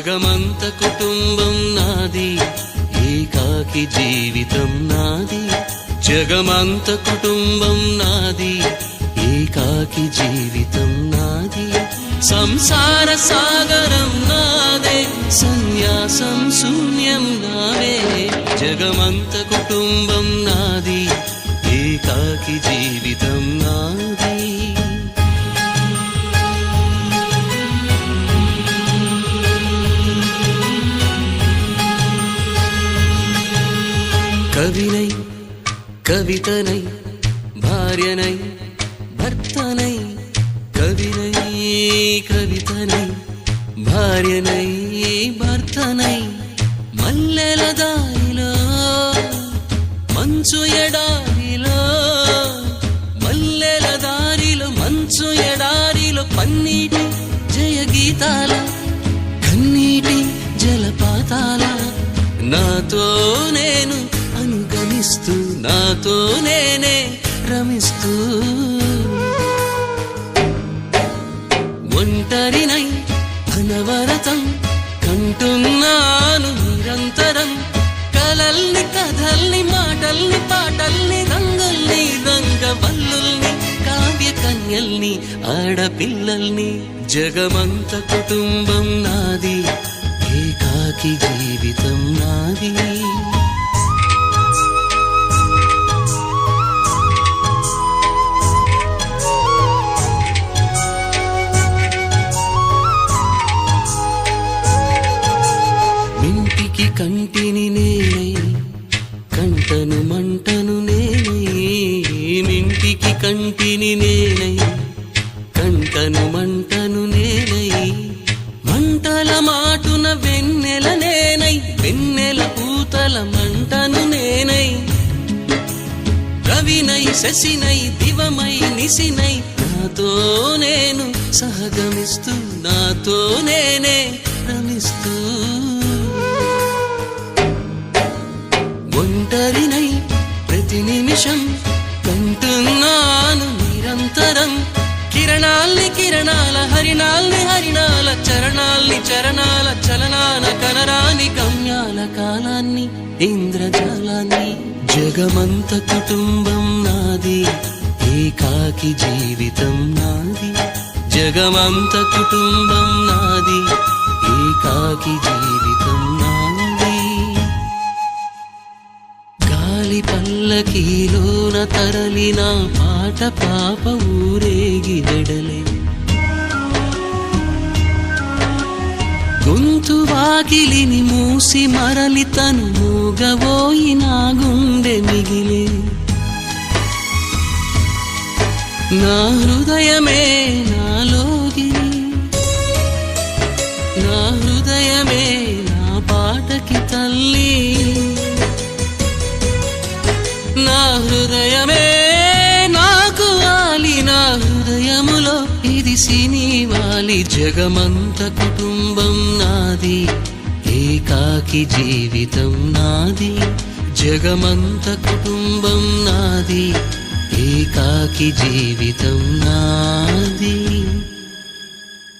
జగమంత కుటుంబం నాది, ఏకాకి జీవితం నాది. జగమంత కుటుంబం నాది, ఏకాకి జీవితం నాది. సంసార సాగరం నాదే, సన్యాసం శూన్యం నావే. జగమంత కుటుంబం నాది, ఏకాకి జీవితం నాది. కవినై కవితనై భార్యనై భర్తనై, కవినై కవితనై భార్యనై భర్తనై, మల్లెల దారిలో మంచు ఎడారిలో, మల్లెల దారిలో మంచు ఎడారిలో, పన్నీటి జయ గీతాల కన్నీటి జలపాతాల, నాతో నేను అనుగమిస్తూ నాతో నేనే రమిస్తూ, ఒంటరినై అనవరతం కంటున్నాను నిరంతరం. కలల్ని కథల్ని మాటల్ని పాటల్ని రంగుల్ని రంగవల్లుల్ని కావ్య కన్యల్ని ఆడపిల్లల్ని. జగమంత కుటుంబం నాది, ఏకాకి జీవితం నాది. మింటికి కంటిని నేనై, కంటను మంటను నేనై. మింటికి కంటిని నేనై, కంటను మంటను నేనై. మంటల మాటున వెన్నెల నేనై, వెన్నెల పూతల మంటను నేనై. రవినై శశినై దివమై నిశినై, నాతో నేను సహగమిస్తూ నాతో నేనే రమిస్తూ, ఒంటరినై ప్రతి నిమిషం కంటున్నాను నిరంతరం. కిరణాల్ని కిరణాల హరిణాల్ని హరిణాల, చరణాల్ని చరణాల చలనాల, కనరాని గమ్యాల కాలాన్ని ఇంద్రజాలాన్ని. జగమంత కుటుంబం నాది, ఏకాకి జీవితం నాది. జగమంత కుటుంబం నాది, ఏకాకి జీవితం నాది. గాలి పల్లకీలోన తరలిన పాట పాప ఊరేగి వెడలే, గొంతు వాకిలిని మూసి మరలి తను మూగబోయి నా గుండె మిగిలే. నా హృదయమే నాలోగిని, నా హృదయమే నా పాటకి తల్లి. నా హృదయమే నాకు వాలి, నా హృదయములో ఇది మురిసి నీవాలి. జగమంత కుటుంబం నాది, ఏకాకి జీవితం నాది. జగమంత కుటుంబం నాది, ఏకాకి జీవితం నాది.